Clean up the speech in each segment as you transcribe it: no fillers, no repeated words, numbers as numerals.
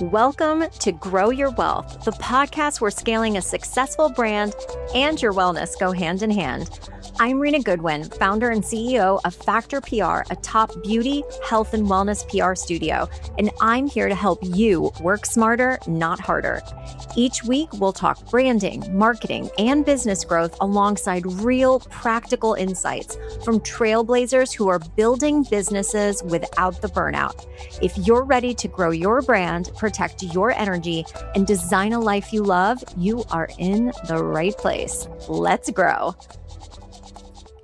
Welcome to Grow Your Wealth, the podcast where scaling a successful brand and your wellness go hand in hand. I'm Rena Goodwin, founder and CEO of Factor PR, a top beauty, health, and wellness PR studio, and I'm here to help you work smarter, not harder. Each week, we'll talk branding, marketing, and business growth alongside real, practical insights from trailblazers who are building businesses without the burnout. If you're ready to grow your brand, protect your energy, and design a life you love, you are in the right place. Let's grow.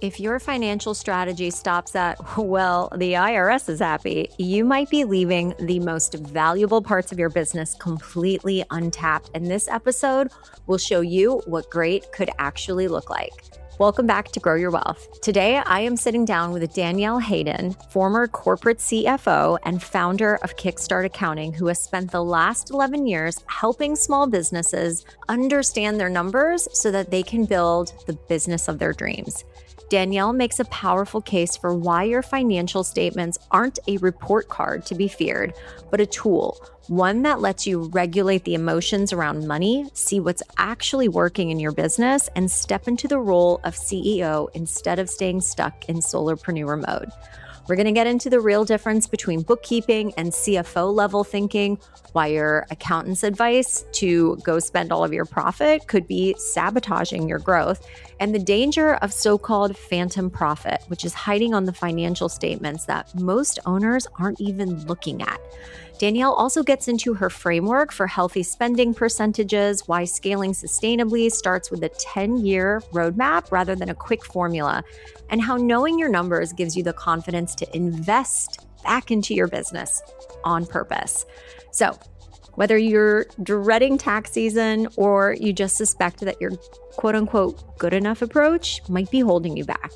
If your financial strategy stops at, well, the IRS is happy, you might be leaving the most valuable parts of your business completely untapped. And this episode will show you what great could actually look like. Welcome back to Grow Your Wealth. Today, I am sitting down with Danielle Hayden, former corporate CFO and founder of Kickstart Accounting, who has spent the last 11 years helping small businesses understand their numbers so that they can build the business of their dreams. Danielle makes a powerful case for why your financial statements aren't a report card to be feared, but a tool, one that lets you regulate the emotions around money, see what's actually working in your business, and step into the role of CEO instead of staying stuck in solopreneur mode. We're going to get into the real difference between bookkeeping and CFO-level thinking, why your accountant's advice to go spend all of your profit could be sabotaging your growth, and the danger of so-called phantom profit, which is hiding on the financial statements that most owners aren't even looking at. Danielle also gets into her framework for healthy spending percentages, why scaling sustainably starts with a 10-year roadmap rather than a quick formula, and how knowing your numbers gives you the confidence to invest back into your business on purpose. So, whether you're dreading tax season or you just suspect that your quote unquote good enough approach might be holding you back,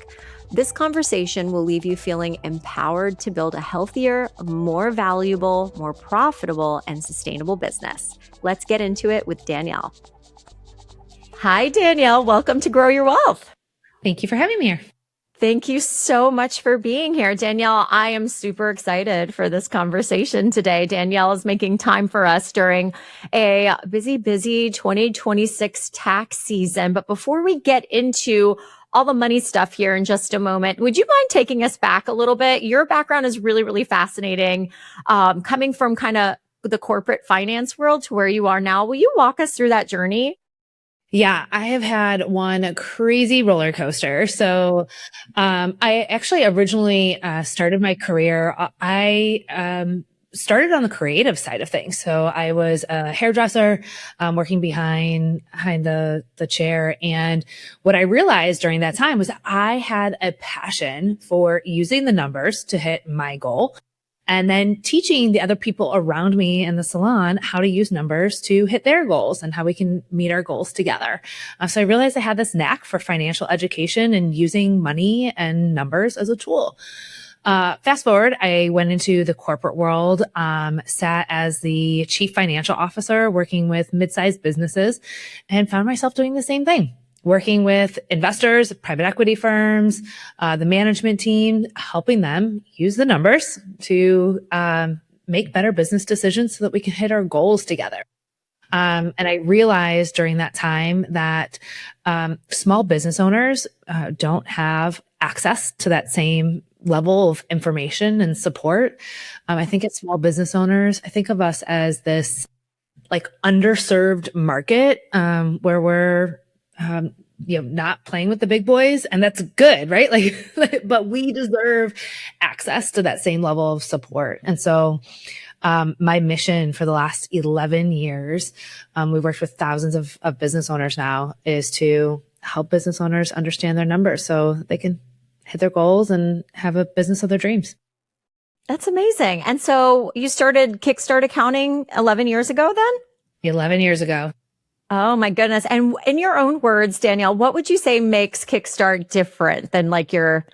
this conversation will leave you feeling empowered to build a healthier, more valuable, more profitable, and sustainable business. Let's get into it with Danielle. Hi, Danielle. Welcome to Grow Your Wealth. Thank you for having me here. Thank you so much for being here. Danielle, I am super excited for this conversation today. Danielle is making time for us during a busy 2026 tax season. But before we get into all the money stuff here in just a moment, would you mind taking us back a little bit? Your background is really, really fascinating, coming from kind of the corporate finance world to where you are now. Will you walk us through that journey? Yeah, I have had one crazy roller coaster. So, I actually originally started my career. I started on the creative side of things. So I was a hairdresser, working behind the chair. And what I realized during that time was I had a passion for using the numbers to hit my goal, and then teaching the other people around me in the salon how to use numbers to hit their goals and how we can meet our goals together. So I realized I had this knack for financial education and using money and numbers as a tool. Fast forward, I went into the corporate world, sat as the chief financial officer working with mid-sized businesses, and found myself doing the same thing. Working with investors, private equity firms, the management team, helping them use the numbers to make better business decisions so that we can hit our goals together. And I realized during that time that small business owners don't have access to that same level of information and support. I think as small business owners, I think of us as this like underserved market where we're not playing with the big boys, and that's good, right? But we deserve access to that same level of support. And so, my mission for the last 11 years, we've worked with thousands of business owners now, is to help business owners understand their numbers so they can hit their goals and have a business of their dreams. That's amazing. And so you started Kickstart Accounting 11 years ago then? 11 years ago. Oh my goodness. And in your own words, Danielle, what would you say makes Kickstart different than like your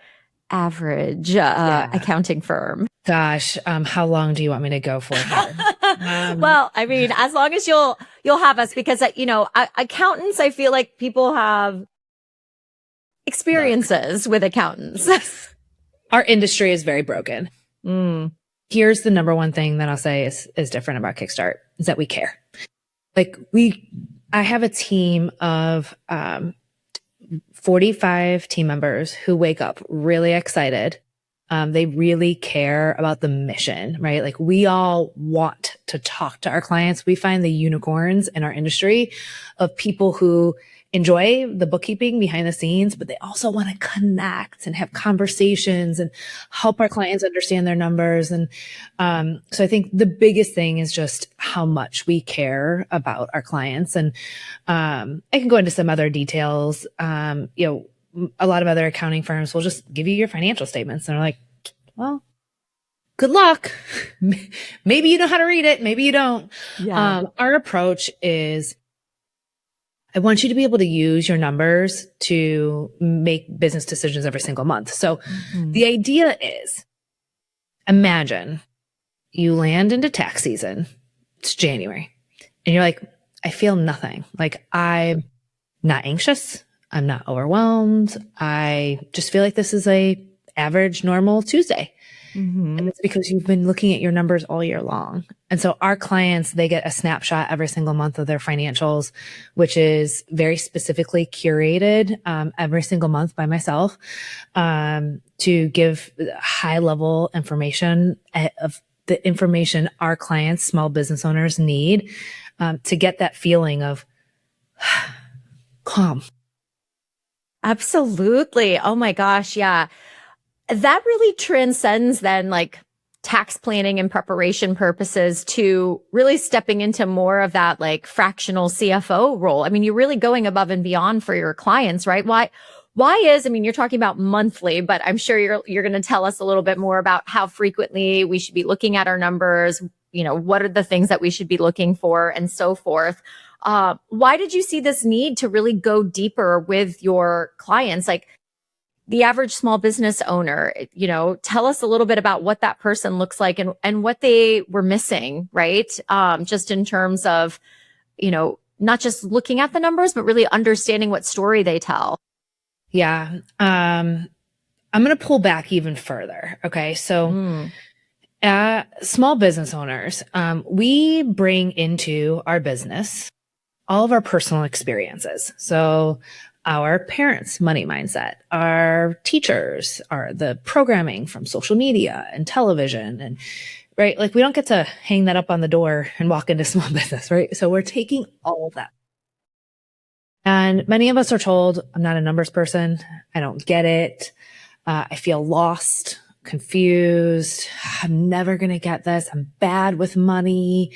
average accounting firm? Gosh, how long do you want me to go for here? Well, I mean, as long as you'll have us, because accountants, I feel like people have experiences with accountants. Our industry is very broken. Here's the number one thing that I'll say is different about Kickstart is that we care. Like I have a team of 45 team members who wake up really excited. They really care about the mission, right? Like we all want to talk to our clients. We find the unicorns in our industry of people who enjoy the bookkeeping behind the scenes, but they also want to connect and have conversations and help our clients understand their numbers. And so I think the biggest thing is just how much we care about our clients. And I can go into some other details. A lot of other accounting firms will just give you your financial statements and they're like, well, good luck. Maybe you know how to read it. Maybe you don't. Yeah. Our approach is I want you to be able to use your numbers to make business decisions every single month. So the idea is, imagine you land into tax season. It's January and you're like, I feel nothing. Like I'm not anxious. I'm not overwhelmed. I just feel like this is a average, normal Tuesday. And it's because you've been looking at your numbers all year long. And so our clients, they get a snapshot every single month of their financials, which is very specifically curated every single month by myself to give high level information of the information our clients, small business owners need to get that feeling of calm. Absolutely. Oh my gosh. Yeah. That really transcends then like tax planning and preparation purposes to really stepping into more of that like fractional CFO role. I mean, you're really going above and beyond for your clients, right? I mean, you're talking about monthly, but I'm sure you're going to tell us a little bit more about how frequently we should be looking at our numbers, what are the things that we should be looking for and so forth. Why did you see this need to really go deeper with your clients? Like the average small business owner, tell us a little bit about what that person looks like and what they were missing, right? Just in terms of, not just looking at the numbers, but really understanding what story they tell. Yeah. I'm going to pull back even further. Okay. So, small business owners, we bring into our business all of our personal experiences. So our parents' money mindset, our teachers, the programming from social media and television and right. Like we don't get to hang that up on the door and walk into small business, right? So we're taking all of that. And many of us are told, I'm not a numbers person. I don't get it. I feel lost, confused. I'm never going to get this. I'm bad with money.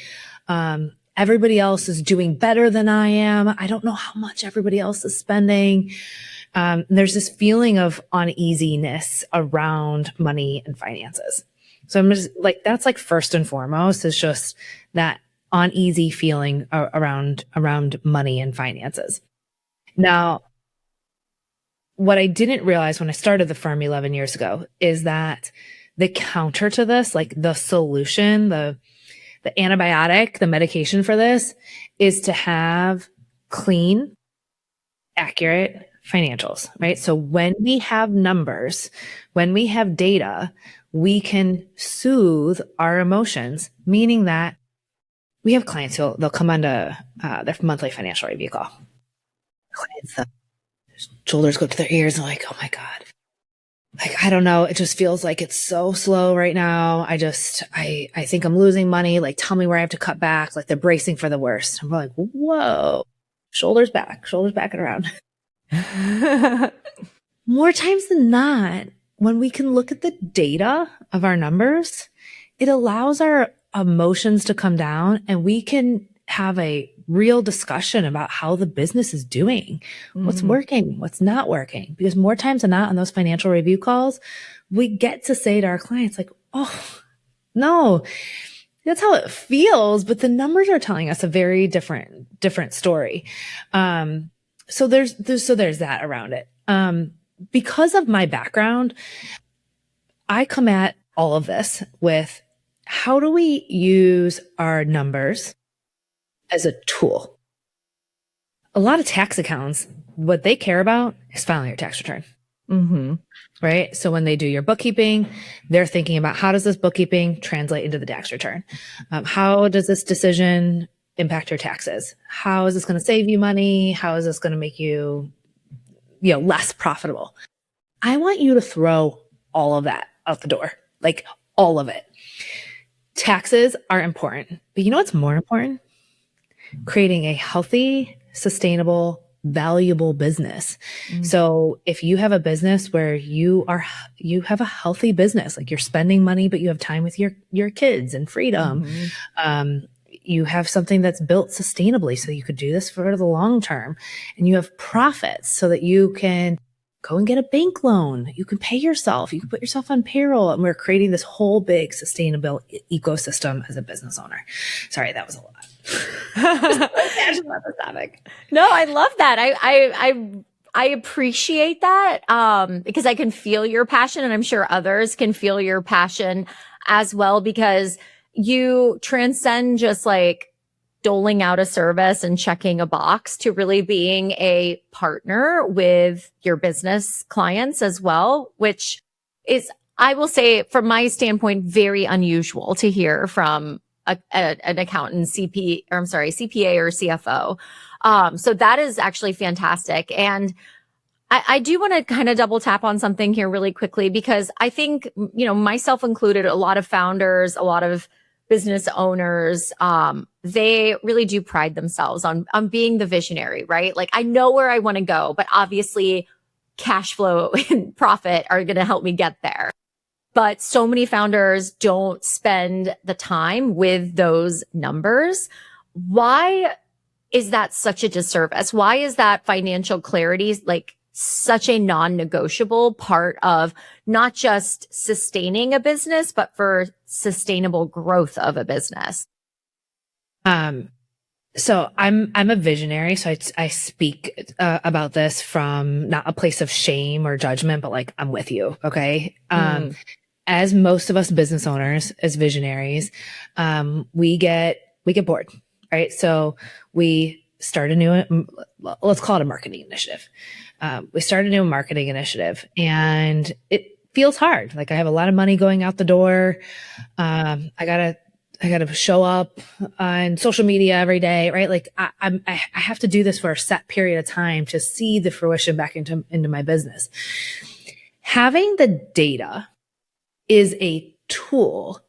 Everybody else is doing better than I am. I don't know how much everybody else is spending. There's this feeling of uneasiness around money and finances. So I'm just like, that's like first and foremost is just that uneasy feeling around money and finances. Now, what I didn't realize when I started the firm 11 years ago is that the counter to this, like the solution, the antibiotic, the medication for this is to have clean, accurate financials, right? So when we have numbers, when we have data, we can soothe our emotions, meaning that we have clients who they'll come onto their monthly financial review call. Clients, shoulders go up to their ears and like, oh my God. Like, I don't know. It just feels like it's so slow right now. I think I'm losing money. Like, tell me where I have to cut back. Like they're bracing for the worst. I'm like, whoa, shoulders back and around. More times than not, when we can look at the data of our numbers, it allows our emotions to come down and we can have a real discussion about how the business is doing, what's working, what's not working. Because more times than not on those financial review calls, we get to say to our clients like, oh, no, that's how it feels. But the numbers are telling us a very different story. So there's that around it. Because of my background, I come at all of this with how do we use our numbers as a tool? A lot of tax accountants, what they care about is filing your tax return. Mm-hmm. right? So when they do your bookkeeping, they're thinking about how does this bookkeeping translate into the tax return? How does this decision impact your taxes? How is this going to save you money? How is this going to make you, less profitable? I want you to throw all of that out the door, like all of it. Taxes are important, but you know what's more important? Creating a healthy, sustainable, valuable business. So if you have a business where you have a healthy business, like you're spending money, but you have time with your kids and freedom. You have something that's built sustainably, so you could do this for the long term, and you have profits so that you can go and get a bank loan. You can pay yourself. You can put yourself on payroll. And we're creating this whole big sustainable ecosystem as a business owner. Sorry, that was a lot. Passionate about this topic. No, I love that. I appreciate that because I can feel your passion, and I'm sure others can feel your passion as well, because you transcend just like doling out a service and checking a box to really being a partner with your business clients as well, which is, I will say, from my standpoint, very unusual to hear from an accountant, CPA or CFO. So that is actually fantastic. And I do want to kind of double tap on something here really quickly, because I think, myself included, a lot of founders, a lot of business owners, they really do pride themselves on being the visionary, right? Like, I know where I want to go, but obviously cash flow and profit are going to help me get there. But so many founders don't spend the time with those numbers. Why is that such a disservice? Why is that financial clarity like such a non-negotiable part of not just sustaining a business, but for sustainable growth of a business? So I'm a visionary. So I speak about this from not a place of shame or judgment, but like, I'm with you. Okay. As most of us business owners, as visionaries, we get bored, right? So we start a new, let's call it a marketing initiative. We start a new marketing initiative, and it feels hard. Like, I have a lot of money going out the door. I gotta show up on social media every day, right? Like, I have to do this for a set period of time to see the fruition back into my business. Having the data is a tool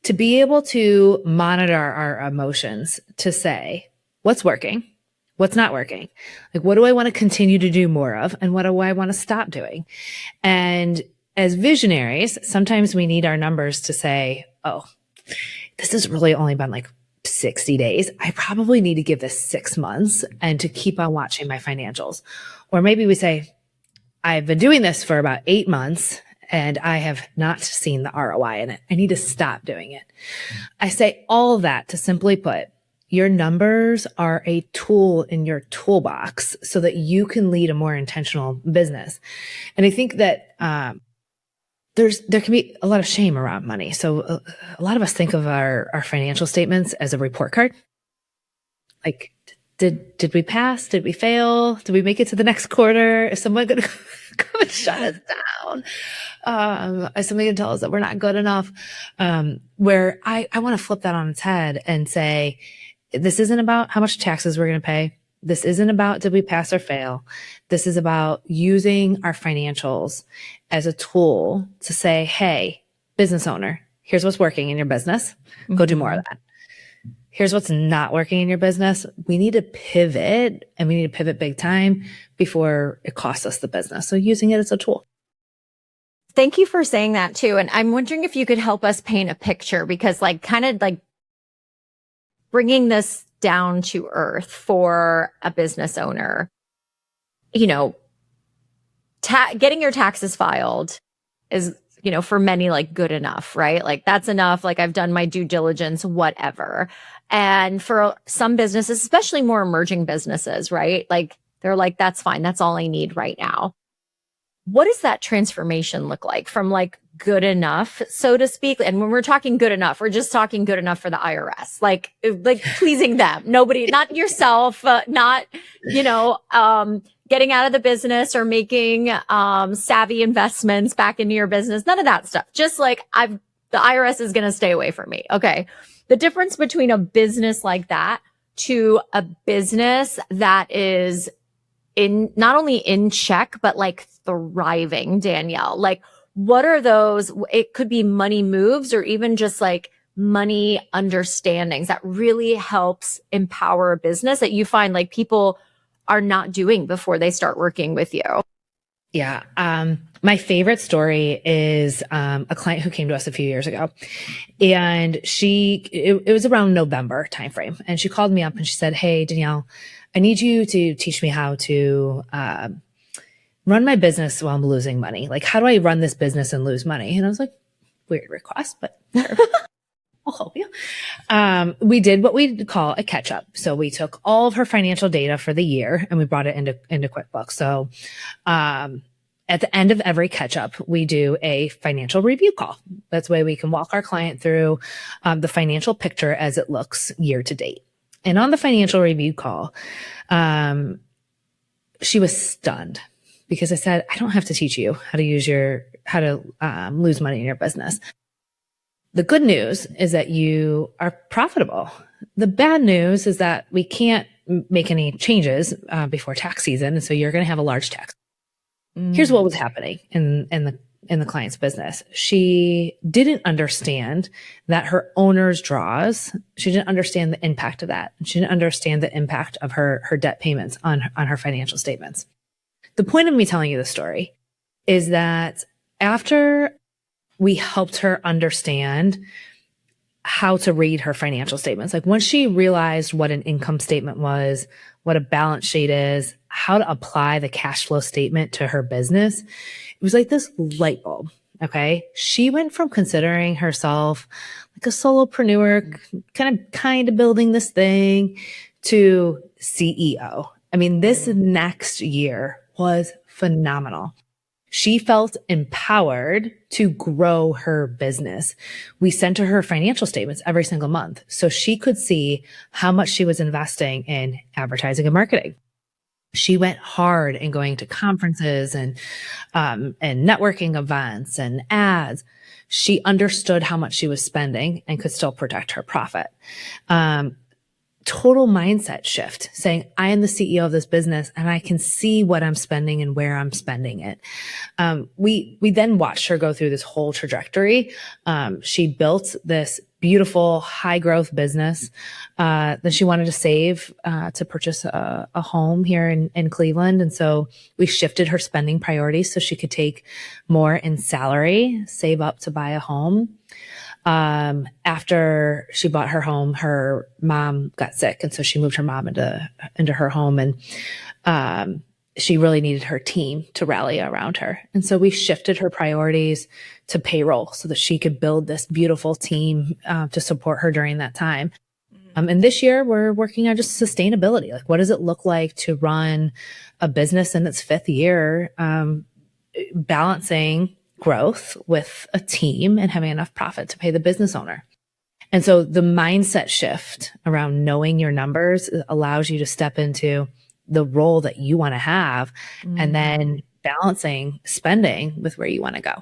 to be able to monitor our emotions, to say what's working, what's not working. Like, what do I want to continue to do more of? And what do I want to stop doing? And as visionaries, sometimes we need our numbers to say, oh, this has really only been like 60 days. I probably need to give this 6 months and to keep on watching my financials. Or maybe we say, I've been doing this for about 8 months and I have not seen the ROI in it. I need to stop doing it. I say all that to simply put, your numbers are a tool in your toolbox so that you can lead a more intentional business. And I think that there can be a lot of shame around money. So a lot of us think of our financial statements as a report card. Like, did we pass? Did we fail? Did we make it to the next quarter? Is someone going to come and shut us down? Is somebody going to tell us that we're not good enough? Where I want to flip that on its head and say, this isn't about how much taxes we're going to pay. This isn't about did we pass or fail. This is about using our financials as a tool to say, hey, business owner, here's what's working in your business. Go do more of that. Here's what's not working in your business. We need to pivot, and we need to pivot big time before it costs us the business. So using it as a tool. Thank you for saying that too. And I'm wondering if you could help us paint a picture, because like kind of like bringing this down to earth for a business owner, getting your taxes filed is, for many, like good enough, right? Like that's enough. Like I've done my due diligence, whatever. And for some businesses, especially more emerging businesses, right? Like they're like, that's fine. That's all I need right now. What does that transformation look like from like good enough, so to speak? And when we're talking good enough, we're just talking good enough for the IRS, like pleasing them, nobody, not yourself, not, getting out of the business or making savvy investments back into your business. None of that stuff. Just like the IRS is going to stay away from me. Okay. The difference between a business like that to a business that is not only in check, but like thriving, Danielle, like what are those? It could be money moves or even just like money understandings that really helps empower a business that you find like people are not doing before they start working with you. Yeah. My favorite story is a client who came to us a few years ago, and it was around November timeframe, and she called me up and she said, "Hey, Danielle, I need you to teach me how to run my business while I'm losing money. Like, how do I run this business and lose money?" And I was like, weird request, but sure. I'll help you. We did what we call a catch up. So we took all of her financial data for the year and we brought it into QuickBooks. So, at the end of every catch up, we do a financial review call. That's the way we can walk our client through the financial picture as it looks year to date. And on the financial review call, she was stunned because I said, I don't have to teach you how to lose money in your business. The good news is that you are profitable. The bad news is that we can't make any changes before tax season. And so you're going to have a large tax. Here's what was happening in the client's business. She didn't understand that her owner's draws, she didn't understand the impact of that. She didn't understand the impact of her debt payments on her financial statements. The point of me telling you this story is that after we helped her understand how to read her financial statements, like once she realized what an income statement was, what a balance sheet is, how to apply the cash flow statement to her business, it was like this light bulb. Okay. She went from considering herself like a solopreneur, kind of building this thing, to CEO. I mean, this next year was phenomenal. She felt empowered to grow her business. We sent her financial statements every single month so she could see how much she was investing in advertising and marketing. She went hard in going to conferences and networking events and ads. She understood how much she was spending and could still protect her profit. Total mindset shift, saying, I am the CEO of this business and I can see what I'm spending and where I'm spending it. We then watched her go through this whole trajectory. She built this beautiful high growth business that she wanted to save to purchase a home here in Cleveland. And so we shifted her spending priorities so she could take more in salary, save up to buy a home. After she bought her home, her mom got sick. And so she moved her mom into her home, and she really needed her team to rally around her. And so we shifted her priorities to payroll so that she could build this beautiful team to support her during that time. And this year we're working on just sustainability. Like, what does it look like to run a business in its fifth year, balancing growth with a team and having enough profit to pay the business owner. And so the mindset shift around knowing your numbers allows you to step into the role that you want to have, and then balancing spending with where you want to go.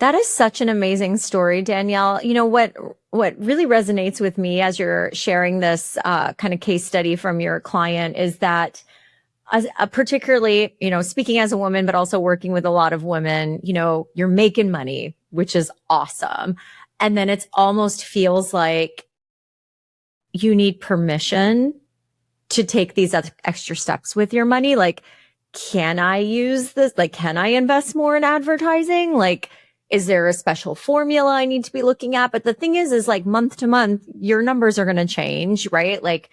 That is such an amazing story, Danielle. You know, what really resonates with me as you're sharing this kind of case study from your client is that particularly, you know, speaking as a woman, but also working with a lot of women, you know, you're making money, which is awesome. And then it almost feels like you need permission to take these extra steps with your money. Like, can I use this? Like, can I invest more in advertising? Like, is there a special formula I need to be looking at? But the thing is like month to month, your numbers are going to change, right? Like,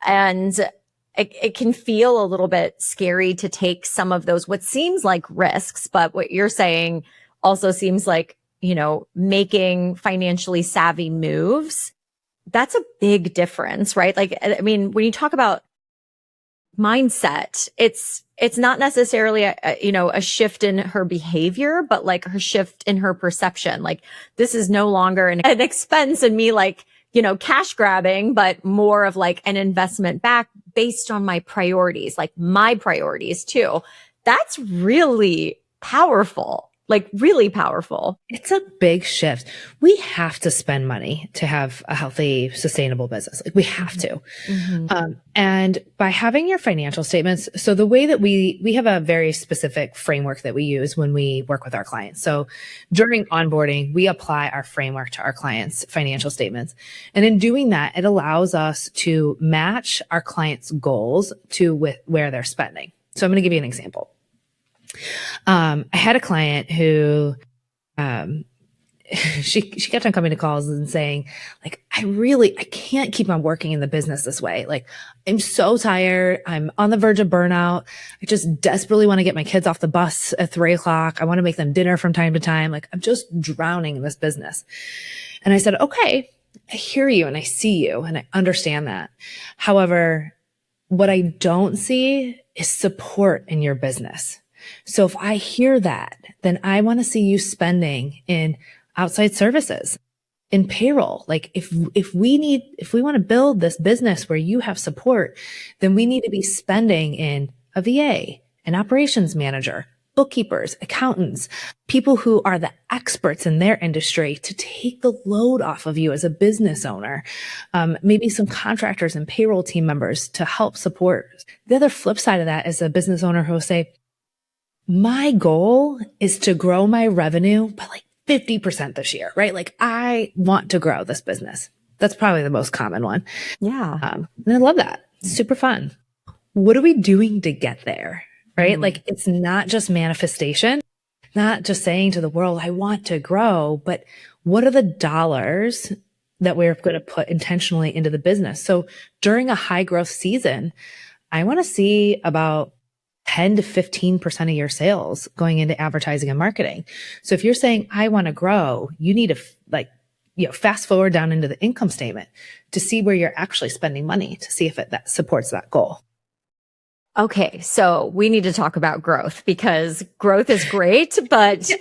and it can feel a little bit scary to take some of those, what seems like risks, but what you're saying also seems like, you know, making financially savvy moves. That's a big difference, right? Like, I mean, when you talk about mindset, it's not necessarily a shift in her behavior, but like her shift in her perception. Like, this is no longer an expense and me like cash grabbing, but more of like an investment back based on my priorities, like my priorities too. That's really powerful, like really powerful. It's a big shift. We have to spend money to have a healthy, sustainable business. Like we have to. And by having your financial statements, so the way that we have a very specific framework that we use when we work with our clients. So during onboarding, we apply our framework to our clients' financial statements. And in doing that, it allows us to match our clients' goals to with where they're spending. So I'm going to give you an example. I had a client who, she kept on coming to calls and saying, like, I can't keep on working in the business this way. Like, I'm so tired. I'm on the verge of burnout. I just desperately want to get my kids off the bus at 3:00. I want to make them dinner from time to time. Like, I'm just drowning in this business. And I said, okay, I hear you and I see you and I understand that. However, what I don't see is support in your business. So if I hear that, then I want to see you spending in outside services, in payroll. Like if we want to build this business where you have support, then we need to be spending in a VA, an operations manager, bookkeepers, accountants, people who are the experts in their industry to take the load off of you as a business owner. Maybe some contractors and payroll team members to help support. The other flip side of that is a business owner who will say, my goal is to grow my revenue by like 50% this year, right? Like I want to grow this business. That's probably the most common one. Yeah. And I love that. It's super fun. What are we doing to get there? Right? Like it's not just manifestation, not just saying to the world, I want to grow, but what are the dollars that we're going to put intentionally into the business? So during a high growth season, I want to see about 10 to 15% of your sales going into advertising and marketing. So if you're saying, I want to grow, you need to fast forward down into the income statement to see where you're actually spending money to see if that supports that goal. Okay. So we need to talk about growth because growth is great, but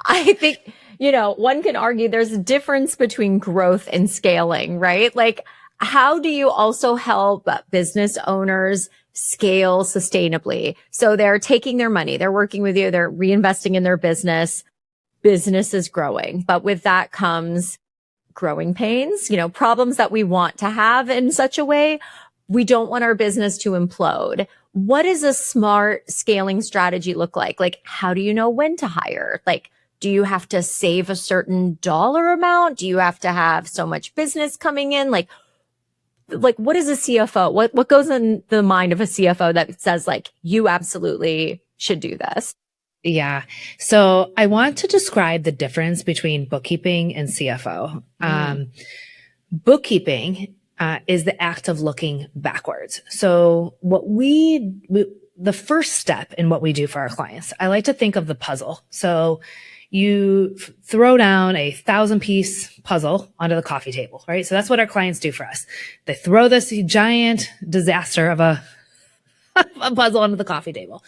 I think, one can argue there's a difference between growth and scaling, right? Like, how do you also help business owners scale sustainably? So they're taking their money, they're working with you, they're reinvesting in their business is growing. But with that comes growing pains, problems that we want to have in such a way. We don't want our business to implode. What does a smart scaling strategy look like? Like, how do you know when to hire? Like, do you have to save a certain dollar amount? Do you have to have so much business coming in? Like what is a CFO? What goes in the mind of a CFO that says like, you absolutely should do this? Yeah. So I want to describe the difference between bookkeeping and CFO. Bookkeeping is the act of looking backwards. So the first step in what we do for our clients, I like to think of the puzzle. So you throw down a 1,000-piece puzzle onto the coffee table, right? So that's what our clients do for us. They throw this giant disaster of a puzzle onto the coffee table.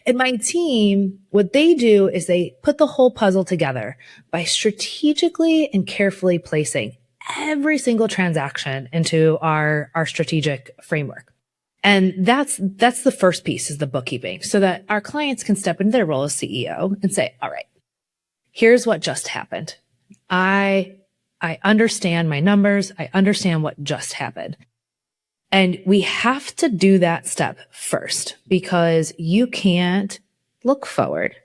And my team, what they do is they put the whole puzzle together by strategically and carefully placing every single transaction into our strategic framework. And that's the first piece, is the bookkeeping, so that our clients can step into their role as CEO and say, all right, here's what just happened. I understand my numbers. I understand what just happened. And we have to do that step first, because you can't look forward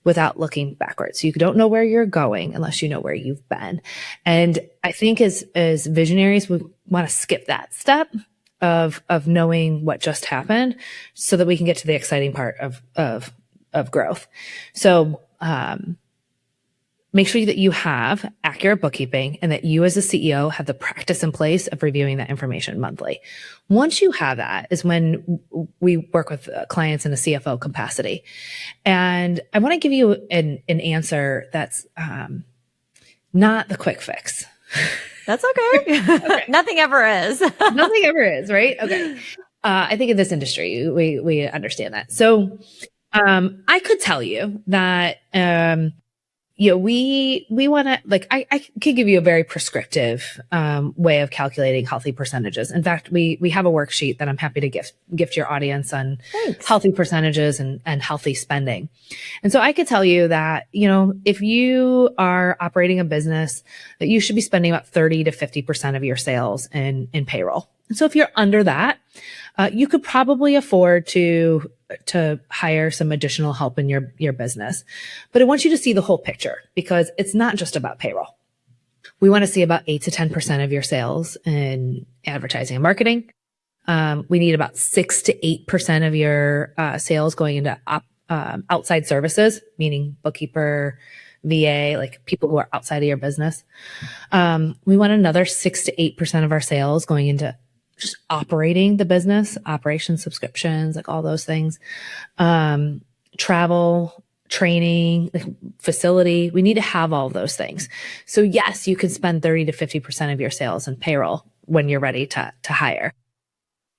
without looking backwards. You don't know where you're going unless you know where you've been. And I think as visionaries, we want to skip that step of knowing what just happened so that we can get to the exciting part of growth. So, make sure that you have accurate bookkeeping and that you as a CEO have the practice in place of reviewing that information monthly. Once you have that is when we work with clients in a CFO capacity. And I want to give you an answer that's not the quick fix. That's okay. Okay. Nothing ever is. Nothing ever is, right? Okay. I think in this industry, we understand that. So I could tell you that we want to, like, I could give you a very prescriptive way of calculating healthy percentages. In fact, we have a worksheet that I'm happy to gift your audience on Thanks. healthy percentages and healthy spending. And so I could tell you that, if you are operating a business, that you should be spending about 30 to 50% of your sales in payroll. And so if you're under that, you could probably afford to hire some additional help in your business. But I want you to see the whole picture, because it's not just about payroll. We want to see about 8 to 10% of your sales in advertising and marketing. We need about 6 to 8% of your sales going into outside services, meaning bookkeeper, VA, like people who are outside of your business. We want another 6 to 8% of our sales going into just operating the business, operations, subscriptions, like all those things. Travel, training, facility. We need to have all those things. So yes, you can spend 30 to 50% of your sales in payroll when you're ready to hire.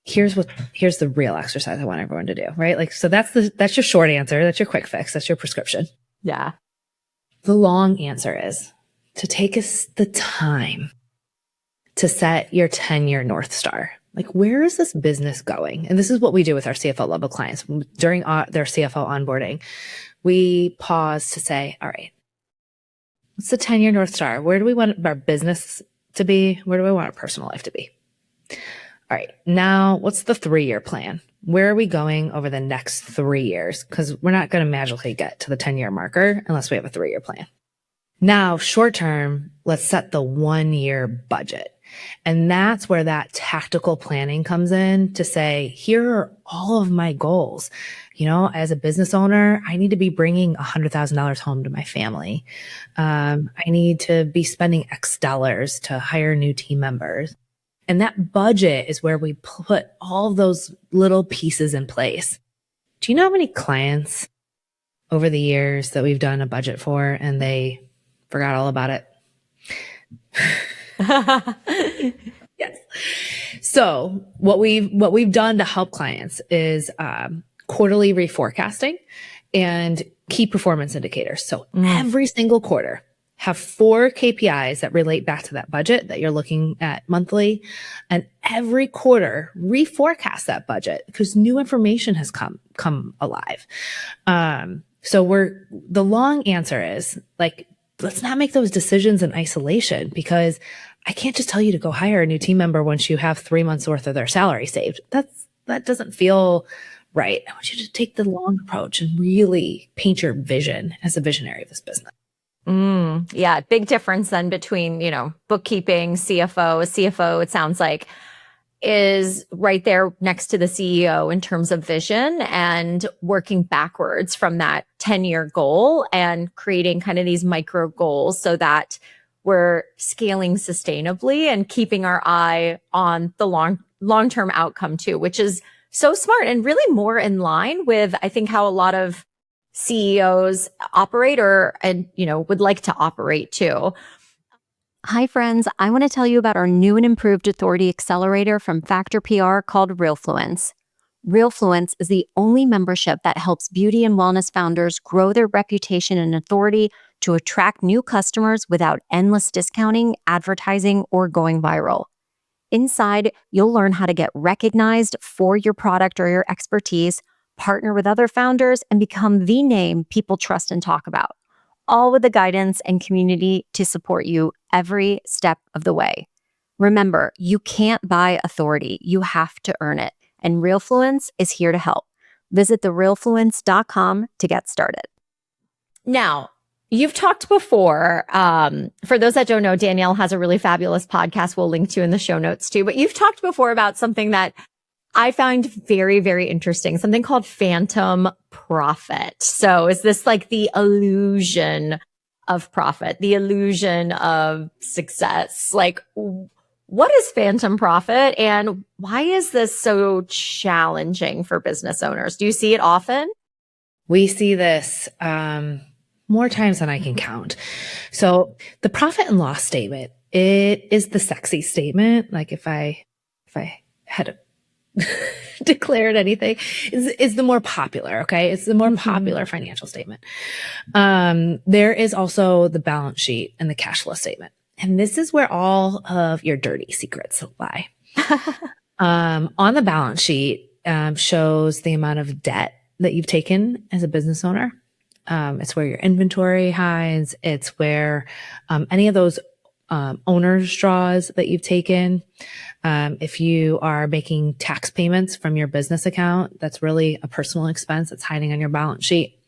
Here's the real exercise I want everyone to do, right? Like, so that's your short answer. That's your quick fix. That's your prescription. Yeah. The long answer is to take us the time to set your 10-year North Star. Like, where is this business going? And this is what we do with our CFO-level clients. During their CFO onboarding, we pause to say, all right, what's the 10-year North Star? Where do we want our business to be? Where do we want our personal life to be? All right, now what's the 3-year plan? Where are we going over the next 3 years? Because we're not going to magically get to the 10-year marker unless we have a 3-year plan. Now, short term, let's set the 1-year budget. And that's where that tactical planning comes in to say, here are all of my goals. As a business owner, I need to be bringing $100,000 home to my family. I need to be spending X dollars to hire new team members. And that budget is where we put all those little pieces in place. Do you know how many clients over the years that we've done a budget for and they forgot all about it? Yes. So what we've done to help clients is quarterly reforecasting and key performance indicators. So every single quarter, have 4 KPIs that relate back to that budget that you're looking at monthly. And every quarter, reforecast that budget because new information has come alive. So the long answer is, like, let's not make those decisions in isolation, because I can't just tell you to go hire a new team member once you have 3 months worth of their salary saved. That doesn't feel right. I want you to take the long approach and really paint your vision as a visionary of this business. Yeah. Big difference then between, bookkeeping, CFO. A CFO, it sounds like, is right there next to the CEO in terms of vision and working backwards from that 10-year goal and creating kind of these micro goals so that we're scaling sustainably and keeping our eye on the long-term outcome too, which is so smart and really more in line with, I think, how a lot of CEOs operate would like to operate too. Hi, friends. I want to tell you about our new and improved authority accelerator from Factor PR called RealFluence. RealFluence is the only membership that helps beauty and wellness founders grow their reputation and authority to attract new customers without endless discounting, advertising, or going viral. Inside, you'll learn how to get recognized for your product or your expertise, partner with other founders, and become the name people trust and talk about, all with the guidance and community to support you every step of the way. Remember, you can't buy authority. You have to earn it. And RealFluence is here to help. Visit therealfluence.com to get started. Now, you've talked before, for those that don't know, Danielle has a really fabulous podcast we'll link to in the show notes too, but you've talked before about something that I find very, very interesting, something called phantom profit. So is this like the illusion of profit, the illusion of success? Like, what is phantom profit and why is this so challenging for business owners? Do you see it often? We see this more times than I can count. So the profit and loss statement, it is the sexy statement. Like if I had declared anything, is the more popular. Okay. It's the more popular financial statement. There is also the balance sheet and the cash flow statement. And this is where all of your dirty secrets lie. On the balance sheet, shows the amount of debt that you've taken as a business owner. It's where your inventory hides. It's where, any of those, owner's draws that you've taken. If you are making tax payments from your business account, that's really a personal expense that's hiding on your balance sheet.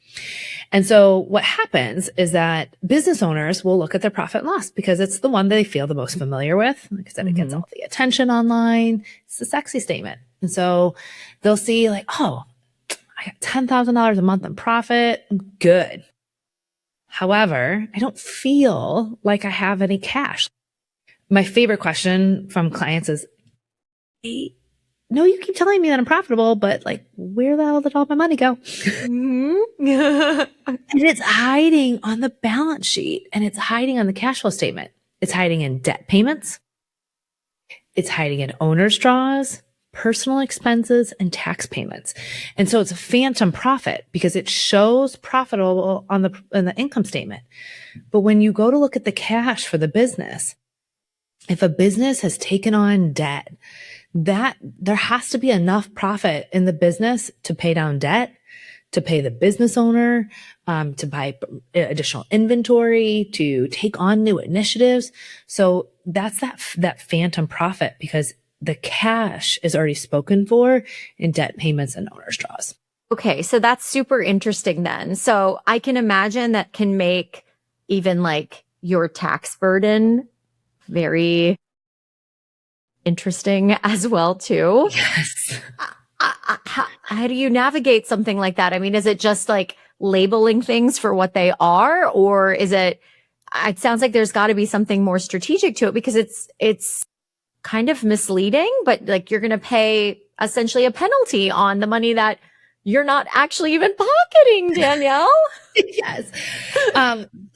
And so what happens is that business owners will look at their profit and loss because it's the one they feel the most familiar with. Like I said, it gets all the attention online. It's the sexy statement. And so they'll see like, oh, I got $10,000 a month in profit. I'm good. However, I don't feel like I have any cash. My favorite question from clients is, hey, no, you keep telling me that I'm profitable, but like, where the hell did all my money go? And it's hiding on the balance sheet and it's hiding on the cash flow statement. It's hiding in debt payments. It's hiding in owner's draws, personal expenses, and tax payments. And so it's a phantom profit because it shows profitable in the income statement. But when you go to look at the cash for the business, if a business has taken on debt, that there has to be enough profit in the business to pay down debt, to pay the business owner, to buy additional inventory, to take on new initiatives. So that's that phantom profit because the cash is already spoken for in debt payments and owner's draws. Okay, so that's super interesting then. So I can imagine that can make even like your tax burden very interesting as well too. Yes. How do you navigate something like that? I mean, is it just like labeling things for what they are, or is it sounds like there's got to be something more strategic to it because it's kind of misleading, but like you're going to pay essentially a penalty on the money that you're not actually even pocketing, Danielle. Yes.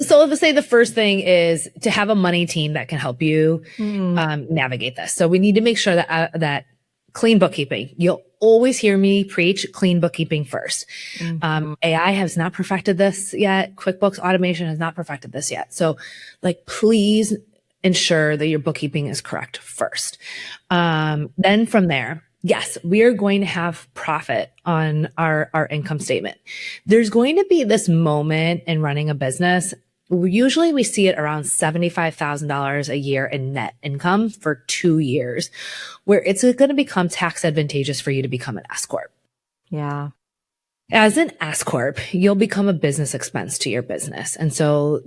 So let's say the first thing is to have a money team that can help you navigate this. So we need to make sure that clean bookkeeping. You'll always hear me preach clean bookkeeping first. AI has not perfected this yet. QuickBooks automation has not perfected this yet. So like, please ensure that your bookkeeping is correct first. Then from there, yes, we are going to have profit on our income statement. There's going to be this moment in running a business. Usually we see it around $75,000 a year in net income for 2 years, where it's going to become tax advantageous for you to become an S Corp. Yeah. As an S Corp, you'll become a business expense to your business. And so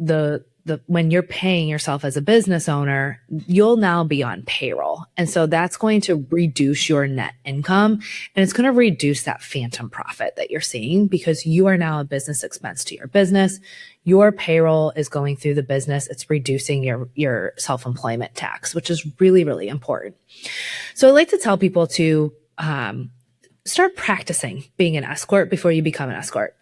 when you're paying yourself as a business owner, you'll now be on payroll. And so that's going to reduce your net income and it's going to reduce that phantom profit that you're seeing because you are now a business expense to your business. Your payroll is going through the business. It's reducing your self-employment tax, which is really, really important. So I like to tell people to, start practicing being an S Corp before you become an S Corp.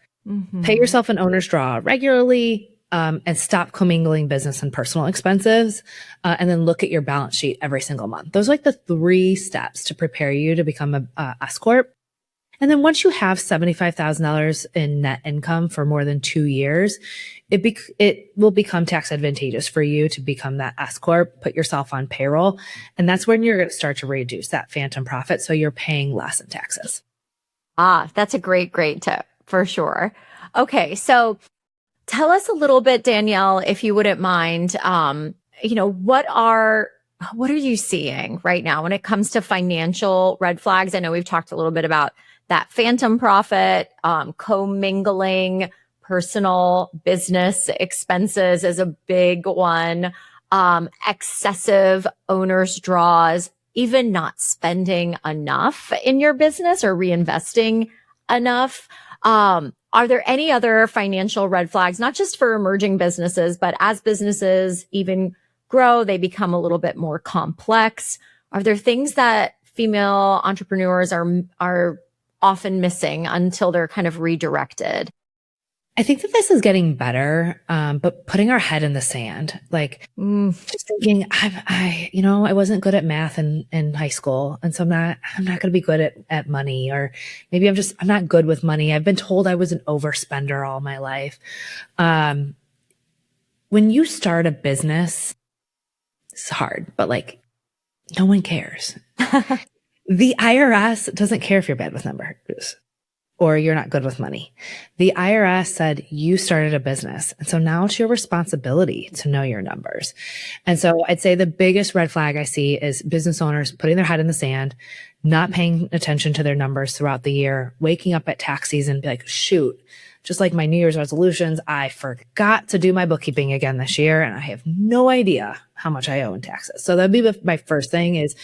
Pay yourself an owner's draw regularly, and stop commingling business and personal expenses, and then look at your balance sheet every single month. Those are like the 3 steps to prepare you to become a S Corp. And then once you have $75,000 in net income for more than 2 years, it will become tax advantageous for you to become that S Corp, put yourself on payroll. And that's when you're going to start to reduce that phantom profit. So you're paying less in taxes. That's a great tip for sure. Okay. So tell us a little bit, Danielle, if you wouldn't mind, what are you seeing right now when it comes to financial red flags? I know we've talked a little bit about that phantom profit, commingling personal business expenses is a big one, excessive owner's draws, even not spending enough in your business or reinvesting enough. Are there any other financial red flags, not just for emerging businesses, but as businesses even grow, they become a little bit more complex? Are there things that female entrepreneurs are often missing until they're kind of redirected? I think that this is getting better, but putting our head in the sand, like just thinking, I wasn't good at math in high school, and so I'm not going to be good at money, or maybe I'm not good with money. I've been told I was an overspender all my life. When you start a business, it's hard, but like no one cares. The IRS doesn't care if you're bad with numbers or you're not good with money. The IRS said you started a business. And so now it's your responsibility to know your numbers. And so I'd say the biggest red flag I see is business owners putting their head in the sand, not paying attention to their numbers throughout the year, waking up at tax season and be like, shoot, just like my New Year's resolutions, I forgot to do my bookkeeping again this year. And I have no idea how much I owe in taxes. So that'd be my first thing is,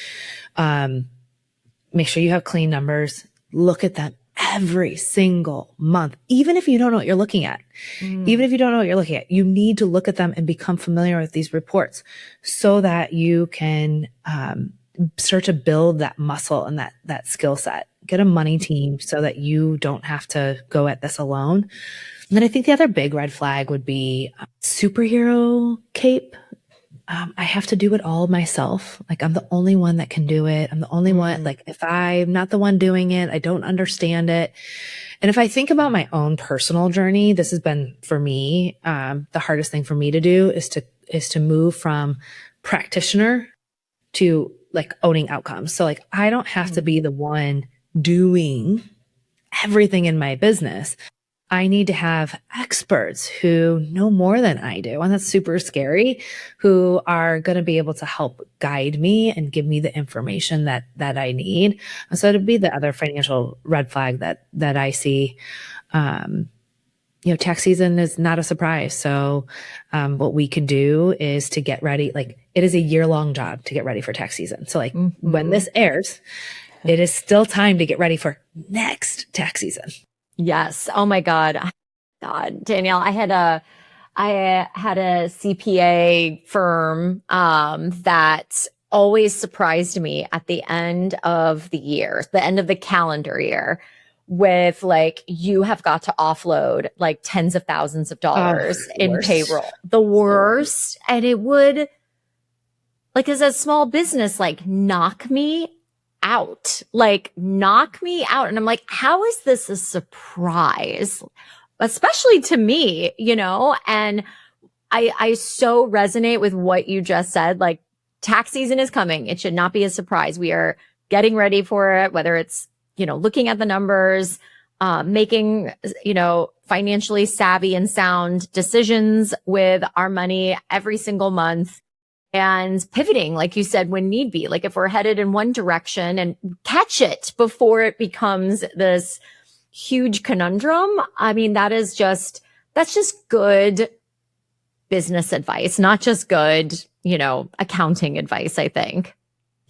make sure you have clean numbers, look at them every single month, even if you don't know what you're looking at. Even if you don't know what you're looking at, you need to look at them and become familiar with these reports so that you can start to build that muscle and that skill set. Get a money team so that you don't have to go at this alone. And then I think the other big red flag would be superhero cape. I have to do it all myself. Like I'm the only one that can do it. I'm the only one, like if I'm not the one doing it, I don't understand it. And if I think about my own personal journey, this has been for me, the hardest thing for me to do is to move from practitioner to like owning outcomes. So like I don't have to be the one doing everything in my business. I need to have experts who know more than I do. And that's super scary, who are going to be able to help guide me and give me the information that I need. And so it'd be the other financial red flag that I see. Tax season is not a surprise. So, what we can do is to get ready. Like it is a year-long job to get ready for tax season. So like when this airs, it is still time to get ready for next tax season. Yes. Oh my God. Danielle, I had a CPA firm, that always surprised me at the end of the year, the end of the calendar year, with like, you have got to offload like tens of thousands of dollars in payroll. The worst. And it would, like, as a small business, like knock me out. And I'm like, how is this a surprise? Especially to me, and I so resonate with what you just said. Like tax season is coming. It should not be a surprise. We are getting ready for it, whether it's, looking at the numbers, making, financially savvy and sound decisions with our money every single month. And pivoting, like you said, when need be, like if we're headed in one direction and catch it before it becomes this huge conundrum. I mean, that's just good business advice, not just good, accounting advice, I think.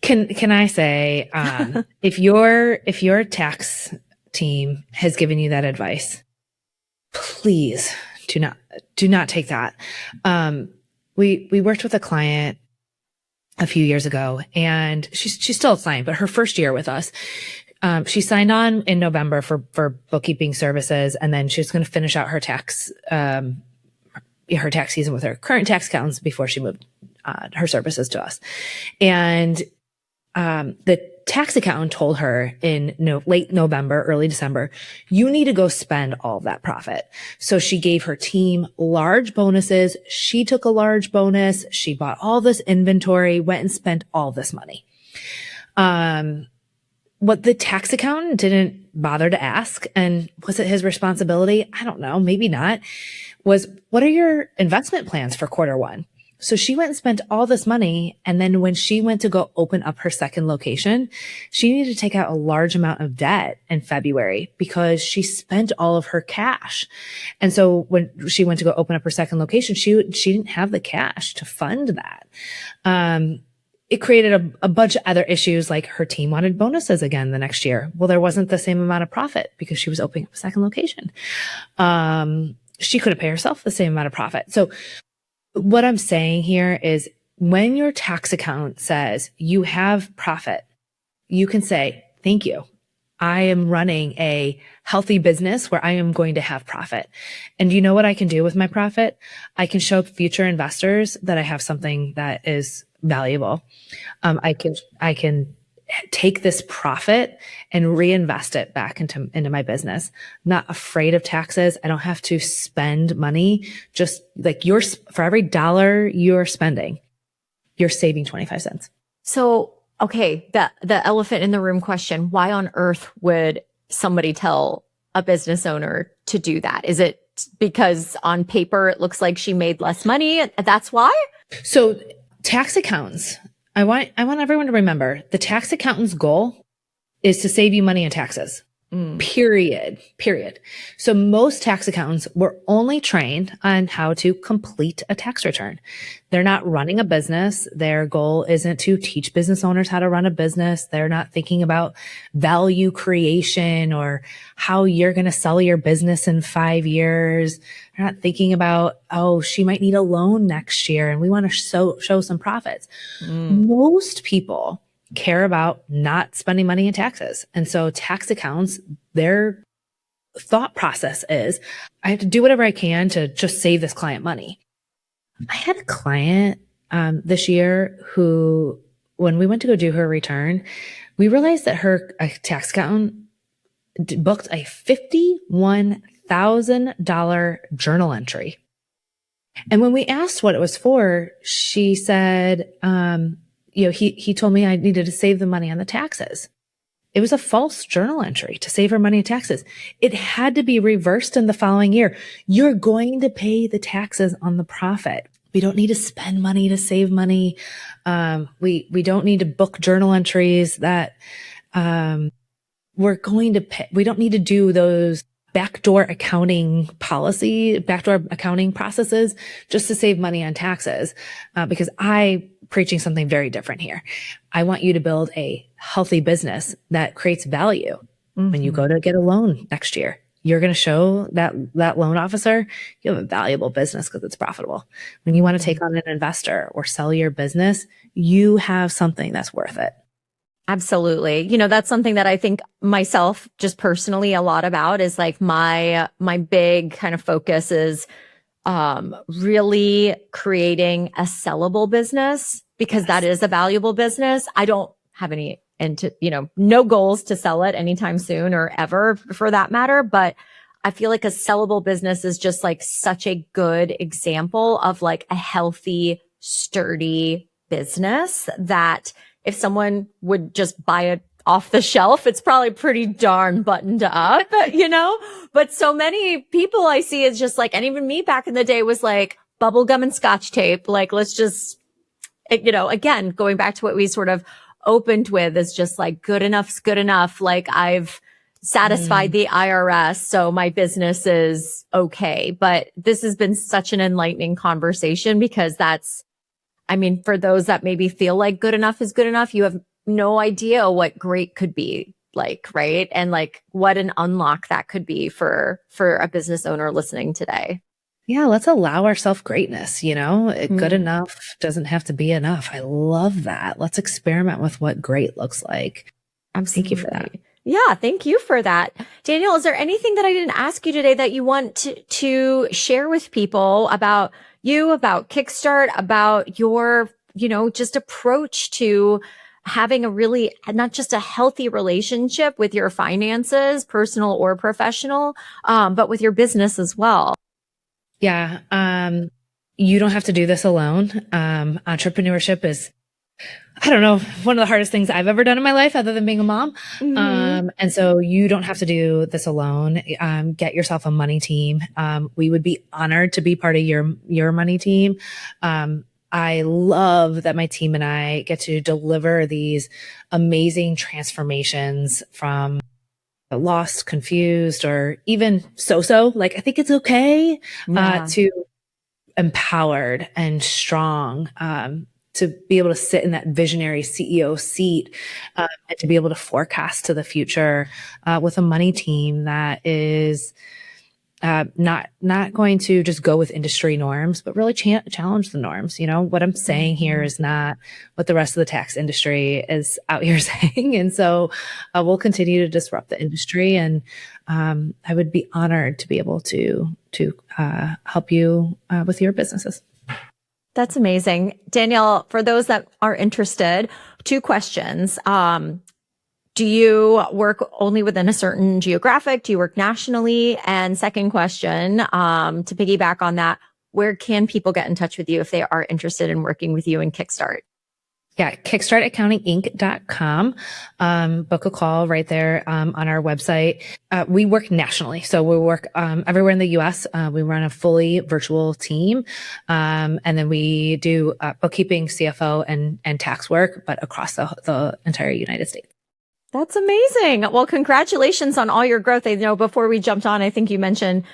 Can I say, if your tax team has given you that advice, please do not take that. We worked with a client a few years ago, and she's still a client, but her first year with us, she signed on in November for bookkeeping services, and then she was going to finish out her tax season with her current tax accountants before she moved her services to us. And the tax accountant told her in late November, early December, you need to go spend all of that profit. So she gave her team large bonuses. She took a large bonus. She bought all this inventory, went and spent all this money. What the tax accountant didn't bother to ask, and was it his responsibility? I don't know, maybe not, was what are your investment plans for quarter one? So she went and spent all this money. And then when she went to go open up her second location, she needed to take out a large amount of debt in February because she spent all of her cash. And so when she went to go open up her second location, she didn't have the cash to fund that. It created a bunch of other issues, like her team wanted bonuses again the next year. Well, there wasn't the same amount of profit because she was opening up a second location. She couldn't pay herself the same amount of profit. So what I'm saying here is when your tax accountant says you have profit, you can say, thank you. I am running a healthy business where I am going to have profit. And you know what I can do with my profit? I can show future investors that I have something that is valuable. I can take this profit and reinvest it back into my business. I'm not afraid of taxes. I don't have to spend money. Just like for every dollar you're spending, you're saving 25 cents. So, okay, the elephant in the room question, why on earth would somebody tell a business owner to do that? Is it because on paper it looks like she made less money? That's why? So tax accountants, I want everyone to remember the tax accountant's goal is to save you money in taxes. Period. So most tax accountants were only trained on how to complete a tax return. They're not running a business. Their goal isn't to teach business owners how to run a business. They're not thinking about value creation or how you're going to sell your business in 5 years. They're not thinking about, oh, she might need a loan next year and we want to show some profits. Most people care about not spending money in taxes. And so tax accountants, their thought process is, I have to do whatever I can to just save this client money. I had a client this year who, when we went to go do her return, we realized that her tax accountant booked a $51,000 journal entry. And when we asked what it was for, she said, he told me I needed to save the money on the taxes. It was a false journal entry to save her money in taxes. It had to be reversed in the following year. You're going to pay the taxes on the profit. We don't need to spend money to save money. We don't need to book journal entries that we're going to pay. We don't need to do those backdoor accounting processes just to save money on taxes. Because preaching something very different here. I want you to build a healthy business that creates value. When you go to get a loan next year, you're going to show that loan officer you have a valuable business because it's profitable. When you want to take on an investor or sell your business, you have something that's worth it. Absolutely. That's something that I think myself just personally a lot about is like my big kind of focus is really creating a sellable business because that is a valuable business. I don't have no goals to sell it anytime soon or ever for that matter. But I feel like a sellable business is just like such a good example of like a healthy, sturdy business that if someone would just buy it off the shelf, it's probably pretty darn buttoned up, but so many people I see is just like, and even me back in the day was like bubble gum and scotch tape. Like, let's just, again, going back to what we sort of opened with is just like good enough's good enough. Like I've satisfied the IRS. So my business is okay. But this has been such an enlightening conversation because for those that maybe feel like good enough is good enough, you have no idea what great could be like, right? And like what an unlock that could be for a business owner listening today. Yeah, let's allow ourselves greatness, Good enough doesn't have to be enough. I love that. Let's experiment with what great looks like. Absolutely. Thank you for that. Yeah, thank you for that. Danielle, is there anything that I didn't ask you today that you want to share with people about you, about Kickstart, about your, just approach to having a really, not just a healthy relationship with your finances, personal or professional, but with your business as well? Yeah. You don't have to do this alone. Entrepreneurship is, I don't know, one of the hardest things I've ever done in my life other than being a mom. And so you don't have to do this alone. Get yourself a money team. We would be honored to be part of your money team. I love that my team and I get to deliver these amazing transformations from lost, confused, or even so-so, like I think it's okay, to empowered and strong, to be able to sit in that visionary CEO seat, and to be able to forecast to the future, with a money team that is, not going to just go with industry norms, but really challenge the norms. You know, what I'm saying here is not what the rest of the tax industry is out here saying. And so we'll continue to disrupt the industry. And I would be honored to be able to help you with your businesses. That's amazing. Danielle, for those that are interested, 2 questions. Do you work only within a certain geographic? Do you work nationally? And second question, to piggyback on that, where can people get in touch with you if they are interested in working with you in Kickstart? Yeah, kickstartaccountinginc.com. Book a call right there on our website. We work nationally. So we work everywhere in the U.S. We run a fully virtual team. And then we do bookkeeping, CFO, and tax work, but across the entire United States. That's amazing. Well, congratulations on all your growth. I know before we jumped on, I think you mentioned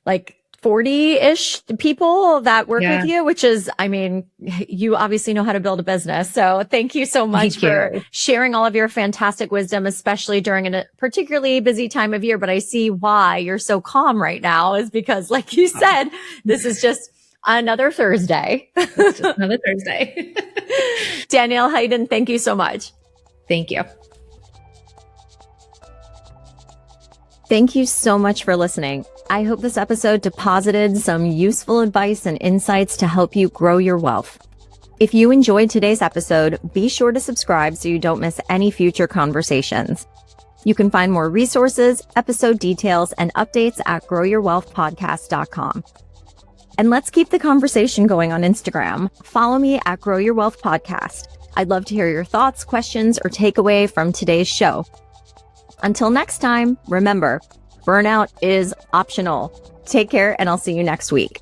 like 40-ish people that work with you, which is, I mean, you obviously know how to build a business. So thank you so much for sharing all of your fantastic wisdom, especially during a particularly busy time of year. But I see why you're so calm right now is because, like you said, this is just another Thursday. It's just another Thursday. Danielle Hayden, thank you so much. Thank you. Thank you so much for listening. I hope this episode deposited some useful advice and insights to help you grow your wealth. If you enjoyed today's episode, be sure to subscribe so you don't miss any future conversations. You can find more resources, episode details, and updates at growyourwealthpodcast.com. And let's keep the conversation going on Instagram. Follow me at Grow Your Wealth Podcast. I'd love to hear your thoughts, questions, or takeaway from today's show. Until next time, remember, burnout is optional. Take care, and I'll see you next week.